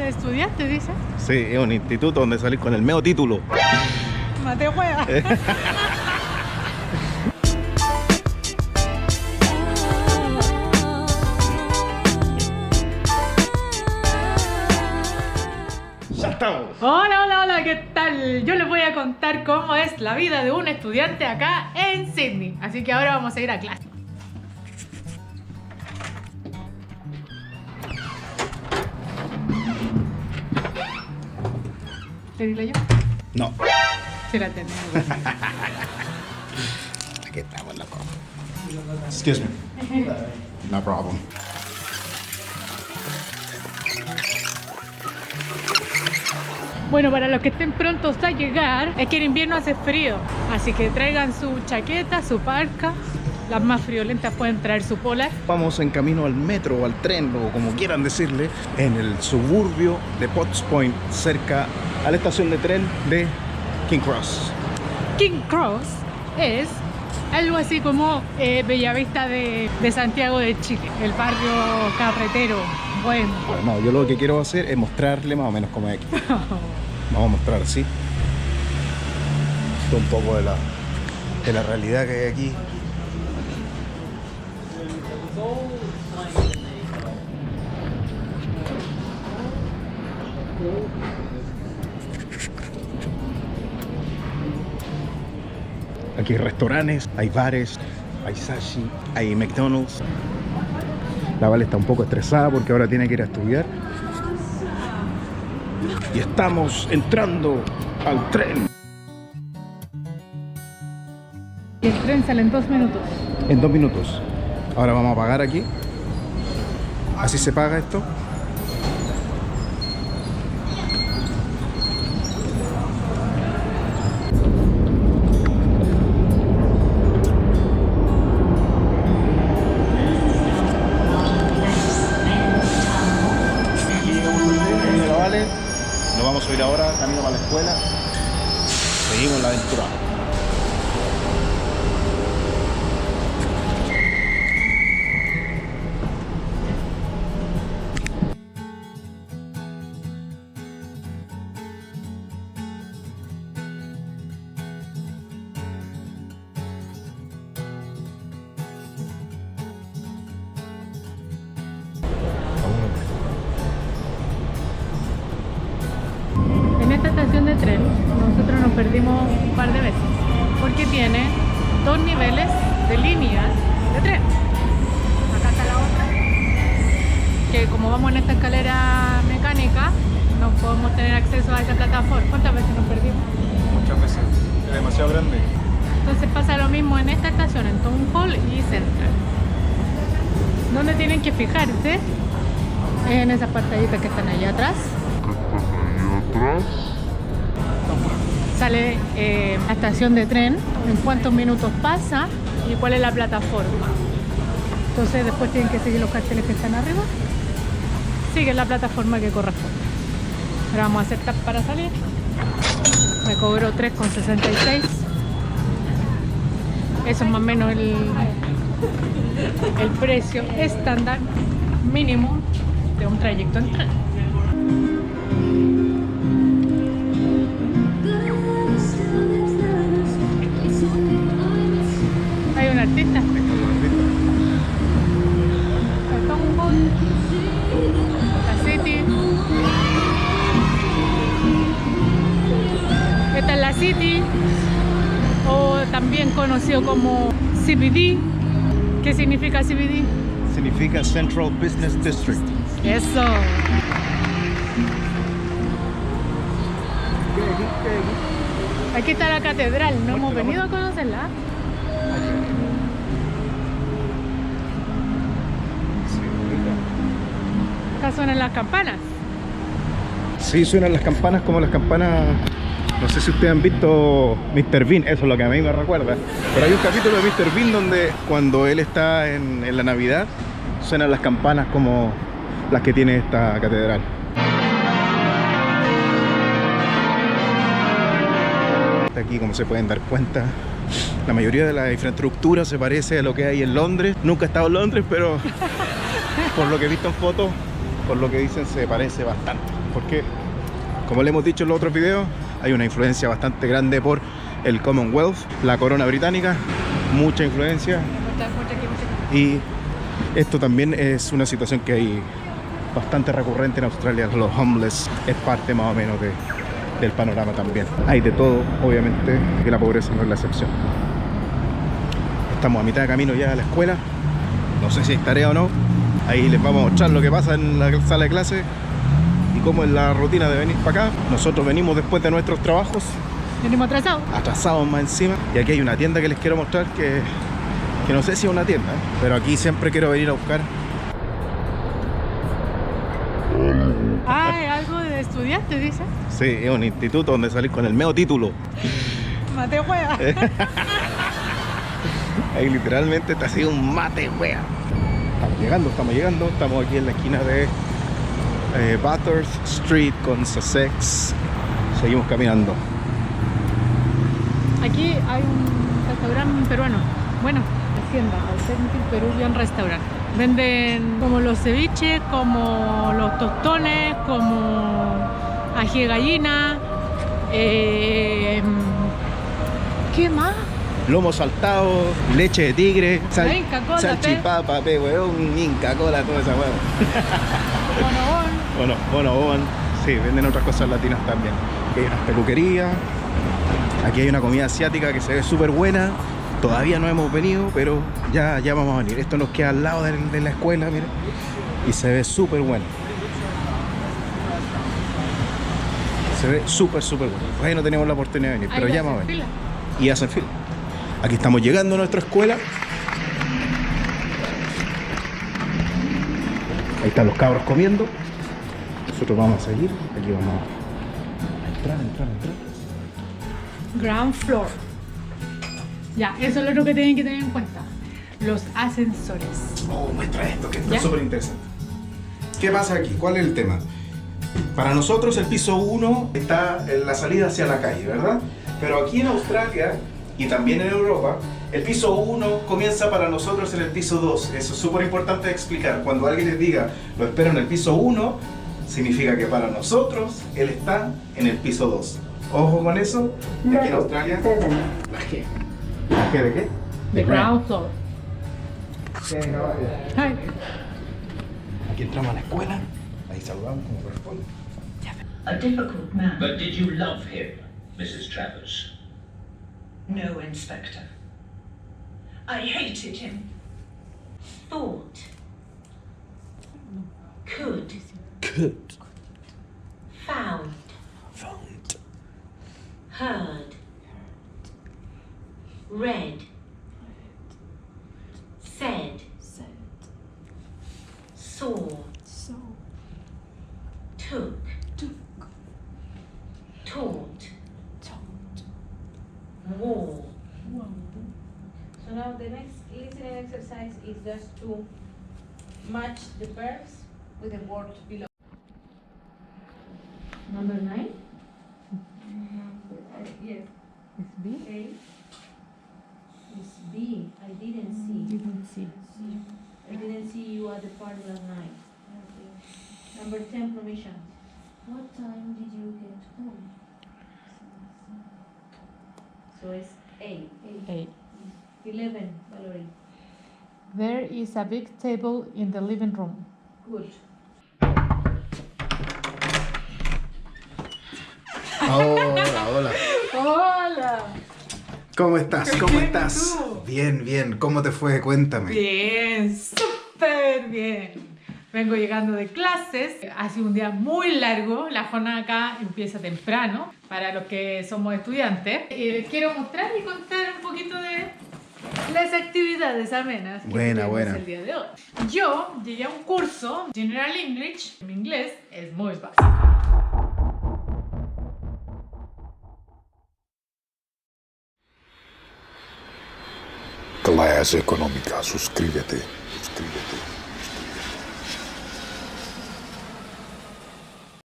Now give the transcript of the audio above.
de estudiantes, dice. Sí, es un instituto donde salís con el medio título. Mateo juega. ¡Ya estamos! Hola, hola, hola, ¿qué tal? Yo les voy a contar cómo es la vida de un estudiante acá en Sydney. Así que ahora vamos a ir a clase. ¿Te digo yo? No. Sí la tengo. Aquí estamos, loco. Excuse me. No problem. Bueno, para los que estén prontos a llegar, es que en invierno hace frío. Así que traigan su chaqueta, su parka. Las más friolentas pueden traer su polar. Vamos en camino al metro o al tren, o como quieran decirle, en el suburbio de Potts Point, cerca a la estación de tren de King Cross. King Cross es algo así como Bellavista de Santiago de Chile, el barrio carretero. Bueno. No, yo lo que quiero hacer es mostrarle más o menos cómo es aquí. Vamos a mostrar así. Esto un poco de la realidad que hay aquí. Aquí hay restaurantes, hay bares, hay sushi, hay McDonald's. La Vale está un poco estresada porque ahora tiene que ir a estudiar. Y estamos entrando al tren. Y el tren sale en 2 minutos. En 2 minutos. Ahora vamos a pagar aquí. Así se paga esto. Nos vamos a ir ahora camino a la escuela. Seguimos la aventura. En esta estación de tren nosotros nos perdimos un par de veces porque tiene 2 niveles de líneas de tren. Acá está la otra, que como vamos en esta escalera mecánica no podemos tener acceso a esa plataforma. ¿Cuántas veces nos perdimos? Muchas veces. Es demasiado grande. Entonces pasa lo mismo en esta estación, en Town Hall y Central. Donde tienen que fijarse es en esas pantallitas que están allá atrás. Sale la estación de tren, en cuántos minutos pasa y cuál es la plataforma. Entonces después tienen que seguir los carteles que están arriba. Siguen la plataforma que corresponde. Ahora vamos a hacer tap para salir. Me cobró 3,66. Eso es más o menos el precio estándar mínimo de un trayecto en tren. Hay un artista. La City. Esta es la City, o también conocido como CBD. ¿Qué significa CBD? Significa Central Business District. Eso. Aquí está la catedral, no hemos venido a conocerla. Acá suenan las campanas. Sí, suenan las campanas como las campanas. No sé si ustedes han visto Mr. Bean, eso es lo que a mí me recuerda. Pero hay un capítulo de Mr. Bean donde cuando él está en la Navidad, suenan las campanas como las que tiene esta catedral. Aquí, como se pueden dar cuenta, la mayoría de la infraestructura se parece a lo que hay en Londres. Nunca he estado en Londres, pero por lo que he visto en fotos, por lo que dicen, se parece bastante. Porque, como le hemos dicho en los otros videos, hay una influencia bastante grande por el Commonwealth, la corona británica, mucha influencia. Y esto también es una situación que hay bastante recurrente en Australia. Los homeless es parte más o menos del panorama también. Hay de todo, obviamente, que la pobreza no es la excepción. Estamos a mitad de camino ya a la escuela. No sé si hay tarea o no. Ahí les vamos a mostrar lo que pasa en la sala de clase y cómo es la rutina de venir para acá. Nosotros venimos después de nuestros trabajos. Venimos atrasados. Atrasados más encima. Y aquí hay una tienda que les quiero mostrar que no sé si es una tienda, pero aquí siempre quiero venir a buscar. Ah, algo de estudiante, dice. Sí, es un instituto donde salís con el medio título. Mate juega. Ahí literalmente te ha sido un mate, wea. Estamos llegando. Estamos aquí en la esquina de Bathurst Street con Sussex. Seguimos caminando. Aquí hay un restaurante peruano. Bueno, Hacienda, Authentic Peruvian Restaurant. Venden como los ceviches, como los tostones, como ají de gallina. ¿Qué más? Lomo saltado, leche de tigre, Inca Kola, salchipapa, weón, Inca Kola, toda esa weón. Bonobón. Bonobón. Sí, venden otras cosas latinas también. Aquí hay unas peluquerías. Aquí hay una comida asiática que se ve súper buena. Todavía no hemos venido, pero ya vamos a venir. Esto nos queda al lado de la escuela, miren. Y se ve súper bueno. Se ve súper bueno. Todavía no tenemos la oportunidad de venir, pero ya vamos a venir. Y hacen fila. Aquí estamos llegando a nuestra escuela. Ahí están los cabros comiendo. Nosotros vamos a seguir. Aquí vamos a entrar. Ground floor. Ya, eso es lo que tienen que tener en cuenta. Los ascensores. Oh, muestra esto, que está ¿Ya? súper interesante. ¿Qué pasa aquí? ¿Cuál es el tema? Para nosotros el piso 1 está en la salida hacia la calle, ¿verdad? Pero aquí en Australia y también en Europa, el piso 1 comienza para nosotros en el piso 2. Eso es súper importante de explicar. Cuando alguien les diga, lo espero en el piso 1, significa que para nosotros él está en el piso 2. Ojo con eso. Y aquí en Australia, ¿la G? ¿La G de qué? The ground floor. Hi. Aquí entramos a la escuela. Ahí saludamos como corresponde. A difficult man. But did you love him, Mrs. Travers? No, Inspector. I hated him. Thought. Could. Found. Heard. Read. Said. Saw. Took. Taught. Wore. So now the next listening exercise is just to match the verbs with the words below. Number 9? Yes. It's B. A. It's B. I didn't see. Didn't see. I didn't see you at the party last night. Number 10, permission. What time did you get home? So it's A. A. 11, Valerie. There is a big table in the living room. Good. Hola. Hola. ¿Cómo estás? Bien, ¿Cómo ¿y estás? tú? Bien. ¿Cómo te fue? Cuéntame. Bien, súper bien. Vengo llegando de clases. Ha sido un día muy largo. La jornada acá empieza temprano para los que somos estudiantes. Les quiero mostrar y contar un poquito de las actividades amenas que tuvimos Buena. el día de hoy. Yo llegué a un curso General English. Mi inglés es muy básico. Clase Económica, suscríbete.